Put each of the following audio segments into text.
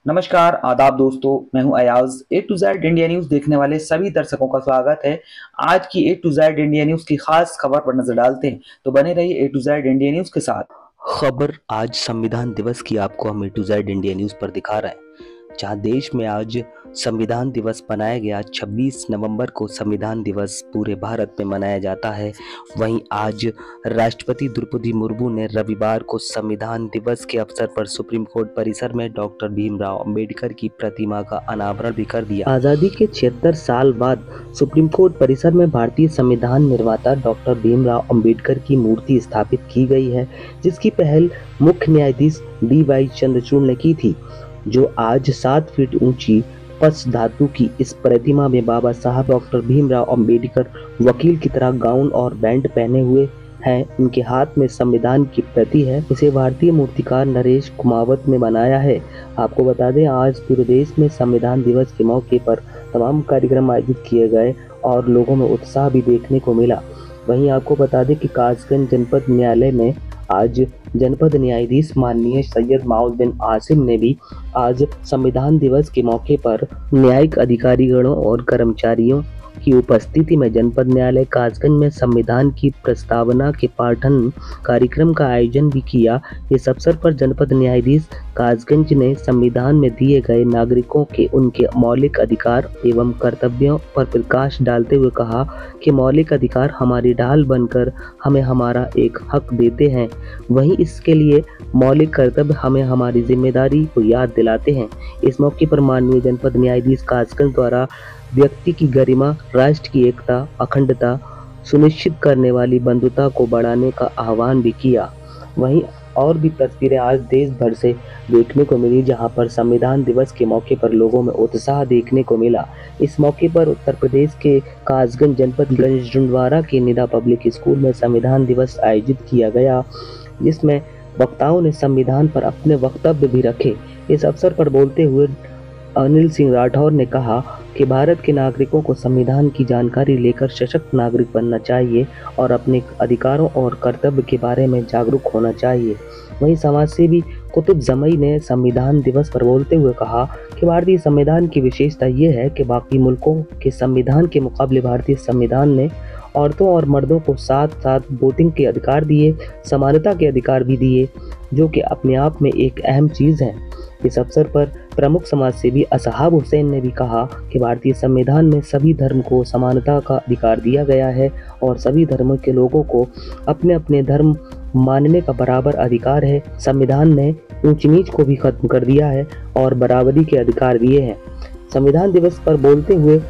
नमस्कार, आदाब दोस्तों। मैं हूं अयाज। ए टू जेड इंडिया न्यूज देखने वाले सभी दर्शकों का स्वागत है। आज की ए टू जेड इंडिया न्यूज की खास खबर पर नजर डालते हैं, तो बने रहिए ए टू जेड इंडिया न्यूज के साथ। खबर आज संविधान दिवस की आपको हम ए टू जेड इंडिया न्यूज पर दिखा रहे हैं। जहां देश में आज संविधान दिवस मनाया गया। 26 नवंबर को संविधान दिवस पूरे भारत में मनाया जाता है। वहीं आज राष्ट्रपति द्रौपदी मुर्मू ने रविवार को संविधान दिवस के अवसर पर सुप्रीम कोर्ट परिसर में डॉक्टर भीमराव अंबेडकर की प्रतिमा का अनावरण भी कर दिया। आजादी के 76 साल बाद सुप्रीम कोर्ट परिसर में भारतीय संविधान निर्माता डॉक्टर भीमराव अंबेडकर की मूर्ति स्थापित की गई है, जिसकी पहल मुख्य न्यायाधीश DY चंद्रचूड़ ने की थी। जो आज 7 फीट ऊंची पच्छ धातु की इस प्रतिमा में बाबा साहब डॉक्टर भीमराव अंबेडकर वकील की तरह गाउन और बैंड पहने हुए हैं। उनके हाथ में संविधान की प्रति है। इसे भारतीय मूर्तिकार नरेश कुमावत ने बनाया है। आपको बता दें, आज पूरे देश में संविधान दिवस के मौके पर तमाम कार्यक्रम आयोजित किए गए और लोगों में उत्साह भी देखने को मिला। वहीं आपको बता दें कि कासगंज जनपद न्यायालय में आज जनपद न्यायाधीश माननीय सैयद माउद बिन आसिम ने भी आज संविधान दिवस के मौके पर न्यायिक अधिकारीगणों और कर्मचारियों की उपस्थिति में जनपद न्यायालय कासगंज में संविधान की प्रस्तावना के पाठन कार्यक्रम का आयोजन भी किया। इस अवसर पर जनपद न्यायाधीश कासगंज ने संविधान में दिए गए नागरिकों के उनके मौलिक अधिकार एवं कर्तव्यों पर प्रकाश डालते हुए कहा कि मौलिक अधिकार हमारी ढाल बनकर हमें हमारा एक हक देते हैं, वहीं इसके लिए मौलिक कर्तव्य हमें हमारी जिम्मेदारी को याद दिलाते हैं। इस मौके पर माननीय जनपद न्यायाधीश कासगंज द्वारा व्यक्ति की गरिमा, राष्ट्र की एकता, अखंडता सुनिश्चित करने वाली बंधुता को बढ़ाने का आह्वान भी किया। वहीं और भी तस्वीरें आज देश भर से देखने को मिली, जहां पर संविधान दिवस के मौके पर लोगों में उत्साह देखने को मिला। इस मौके पर उत्तर प्रदेश के कासगंज जनपद गंजडुंडवारा के निदा पब्लिक स्कूल में संविधान दिवस आयोजित किया गया, जिसमें वक्ताओं ने संविधान पर अपने वक्तव्य भी रखे। इस अवसर पर बोलते हुए अनिल सिंह राठौर ने कहा कि भारत के नागरिकों को संविधान की जानकारी लेकर सशक्त नागरिक बनना चाहिए और अपने अधिकारों और कर्तव्य के बारे में जागरूक होना चाहिए। वहीं समाजसेवी कुतुब जमई ने संविधान दिवस पर बोलते हुए कहा कि भारतीय संविधान की विशेषता ये है कि बाकी मुल्कों के संविधान के मुकाबले भारतीय संविधान ने औरतों और मर्दों को साथ साथ वोटिंग के अधिकार दिए, समानता के अधिकार भी दिए, जो कि अपने आप में एक अहम चीज़ है। इस अवसर पर प्रमुख समाजसेवी असहाब हुसैन ने भी कहा कि भारतीय संविधान में सभी धर्म को समानता का अधिकार दिया गया है और सभी धर्मों के लोगों को अपने अपने धर्म मानने का बराबर अधिकार है। संविधान ने ऊंच नीच को भी खत्म कर दिया है और बराबरी के अधिकार दिए हैं। संविधान दिवस पर बोलते हुए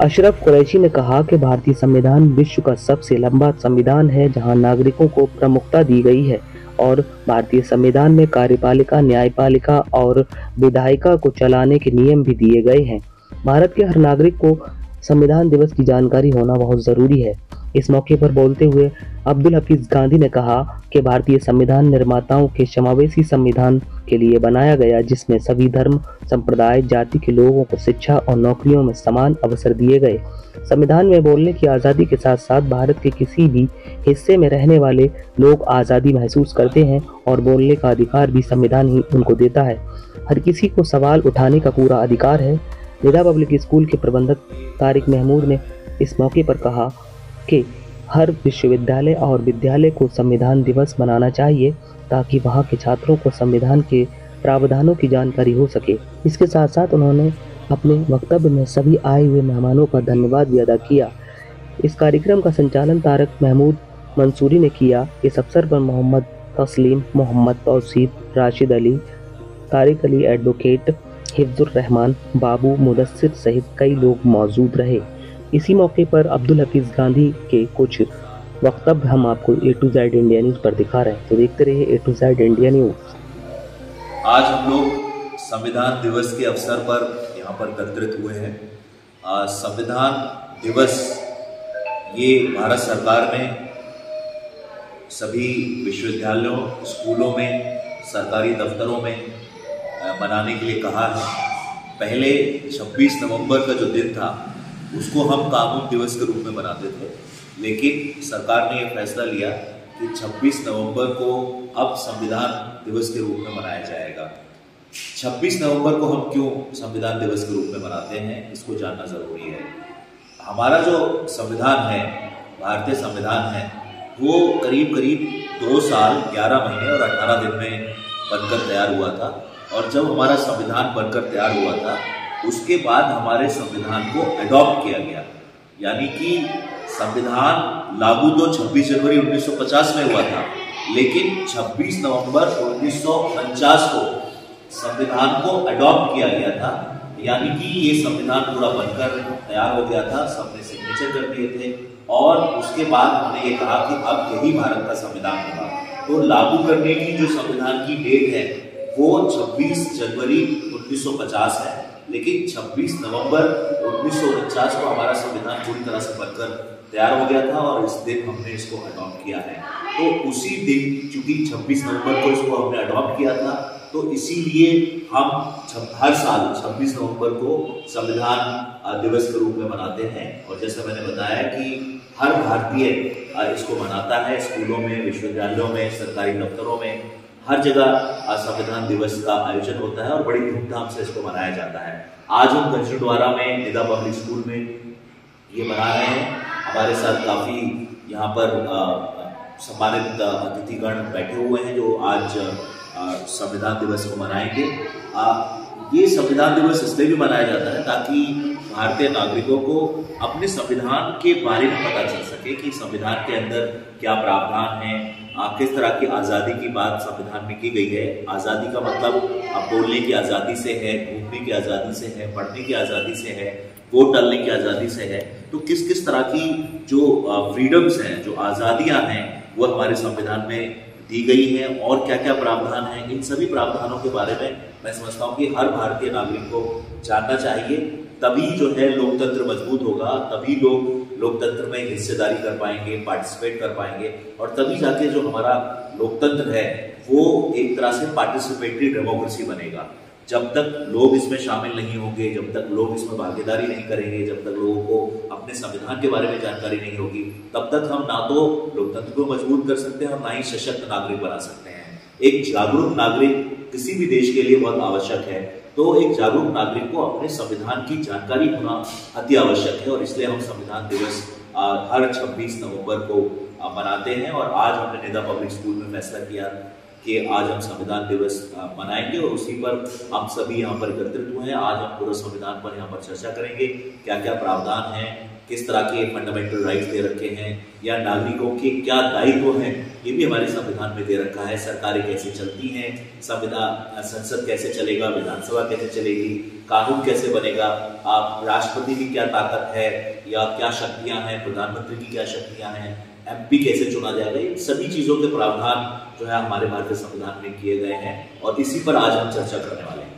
अशरफ कुरैशी ने कहा कि भारतीय संविधान विश्व का सबसे लंबा संविधान है, जहां नागरिकों को प्रमुखता दी गई है और भारतीय संविधान में कार्यपालिका, न्यायपालिका और विधायिका को चलाने के नियम भी दिए गए हैं। भारत के हर नागरिक को संविधान दिवस की जानकारी होना बहुत जरूरी है। इस मौके पर बोलते हुए अब्दुल हफीज गांधी ने कहा कि भारतीय संविधान निर्माताओं के समावेशी संविधान के लिए बनाया गया, जिसमें सभी धर्म, संप्रदाय, जाति के लोगों को शिक्षा और नौकरियों में समान अवसर दिए गए। संविधान में बोलने की आज़ादी के साथ साथ भारत के किसी भी हिस्से में रहने वाले लोग आज़ादी महसूस करते हैं और बोलने का अधिकार भी संविधान ही उनको देता है। हर किसी को सवाल उठाने का पूरा अधिकार है। निदा पब्लिक स्कूल के प्रबंधक तारिक महमूद ने इस मौके पर कहा कि हर विश्वविद्यालय और विद्यालय को संविधान दिवस मनाना चाहिए, ताकि वहाँ के छात्रों को संविधान के प्रावधानों की जानकारी हो सके। इसके साथ साथ उन्होंने अपने वक्तव्य में सभी आए हुए मेहमानों का धन्यवाद भी अदा किया। इस कार्यक्रम का संचालन तारक महमूद मंसूरी ने किया। इस अवसर पर मोहम्मद तस्लीम, मोहम्मद तौसीफ, राशिद अली, तारिक अली एडवोकेट, हिफ्जुर रहमान, बाबू मुदस्सिर सहित कई लोग मौजूद रहे। इसी मौके पर अब्दुल हफीज गांधी के कुछ वक्तव्य हम आपको ए टू जेड इंडिया न्यूज़ पर दिखा रहे हैं, तो देखते रहिए ए टू जेड इंडिया न्यूज़। आज हम लोग संविधान दिवस के अवसर पर यहाँ पर एकत्रित हुए हैं। संविधान दिवस ये भारत सरकार ने सभी विश्वविद्यालयों, स्कूलों में, सरकारी दफ्तरों में मनाने के लिए कहा है। पहले 26 नवंबर का जो दिन था उसको हम कानून दिवस के रूप में मनाते थे, लेकिन सरकार ने यह फैसला लिया कि 26 नवंबर को अब संविधान दिवस के रूप में मनाया जाएगा। 26 नवंबर को हम क्यों संविधान दिवस के रूप में मनाते हैं, इसको जानना जरूरी है। हमारा जो संविधान है, भारतीय संविधान है, वो करीब करीब 2 साल 11 महीने और 18 दिन में बनकर तैयार हुआ था। और जब हमारा संविधान बनकर तैयार हुआ था, उसके बाद हमारे संविधान को अडॉप्ट किया गया। यानी कि संविधान लागू तो 26 जनवरी 1950 में हुआ था, लेकिन 26 नवंबर 1949 को संविधान को अडॉप्ट किया गया था। यानी कि ये संविधान पूरा बनकर तैयार हो गया था, सबने सिग्नेचर कर दिए थे और उसके बाद हमने ये कहा कि अब यही भारत का संविधान होगा। तो लागू करने की जो संविधान की डेट है वो 26 जनवरी 1950 है, लेकिन 26 नवंबर 1949 को हमारा संविधान पूरी तरह से बनकर तैयार हो गया था और इस दिन हमने इसको अडॉप्ट किया है। तो उसी दिन, चूंकि 26 नवंबर को इसको हमने अडॉप्ट किया था, तो इसीलिए हम हर साल 26 नवंबर को संविधान दिवस के रूप में मनाते हैं। और जैसा मैंने बताया कि हर भारतीय इसको मनाता है, स्कूलों में, विश्वविद्यालयों में, सरकारी दफ्तरों में, हर जगह संविधान दिवस का आयोजन होता है और बड़ी धूमधाम से इसको मनाया जाता है। आज हम गंजड़द्वारा में निदा पब्लिक स्कूल में ये मना रहे हैं। हमारे साथ काफी यहाँ पर सम्मानित अतिथिगण बैठे हुए हैं जो आज संविधान दिवस को मनाएंगे। ये संविधान दिवस इसलिए भी मनाया जाता है ताकि भारतीय नागरिकों को अपने संविधान के बारे में पता चल सके कि संविधान के अंदर क्या प्रावधान है, किस तरह की आज़ादी की बात संविधान में की गई है। आज़ादी का मतलब अब बोलने की आज़ादी से है, घूमने की आज़ादी से है, पढ़ने की आज़ादी से है, वोट डालने की आज़ादी से है। तो किस किस तरह की जो फ्रीडम्स हैं, जो आज़ादियाँ हैं, वो हमारे संविधान में दी गई है और क्या क्या प्रावधान है, इन सभी प्रावधानों के बारे में मैं समझता हूँ कि हर भारतीय नागरिक को जानना चाहिए। तभी जो है लोकतंत्र मजबूत होगा, तभी लोग लोकतंत्र में हिस्सेदारी कर पाएंगे, पार्टिसिपेट कर पाएंगे और तभी जाके जो हमारा लोकतंत्र है वो एक तरह से पार्टिसिपेटरी डेमोक्रेसी बनेगा। जब तक लोग इसमें शामिल नहीं होंगे, जब तक लोग इसमें भागीदारी नहीं करेंगे, जब तक लोगों को अपने संविधान के बारे में जानकारी नहीं होगी, तब तक हम ना तो लोकतंत्र को मजबूत कर सकते हैं और ना ही सशक्त नागरिक बना सकते हैं। एक जागरूक नागरिक किसी भी देश के लिए बहुत आवश्यक है। तो एक जागरूक नागरिक को अपने संविधान की जानकारी होना अति आवश्यक है और इसलिए हम संविधान दिवस हर 26 नवंबर को मनाते हैं। और आज हमने निदा पब्लिक स्कूल में फैसला किया कि आज हम संविधान दिवस मनाएंगे और उसी पर हम सभी यहाँ पर एकत्रित हुए हैं। आज हम पूरे संविधान पर यहाँ पर चर्चा करेंगे, क्या क्या प्रावधान है, किस तरह के फंडामेंटल राइट्स दे रखे हैं या नागरिकों के क्या दायित्व हैं, ये भी हमारे संविधान में दे रखा है। सरकारें कैसे चलती हैं, संविधान, संसद कैसे चलेगा, विधानसभा कैसे चलेगी, कानून कैसे बनेगा, राष्ट्रपति की क्या ताकत है या क्या शक्तियां हैं, प्रधानमंत्री की क्या शक्तियां हैं, MP कैसे चुना जाएगा, इन सभी चीजों के प्रावधान जो है हमारे भारतीय संविधान में किए गए हैं और इसी पर आज हम चर्चा करने वाले हैं।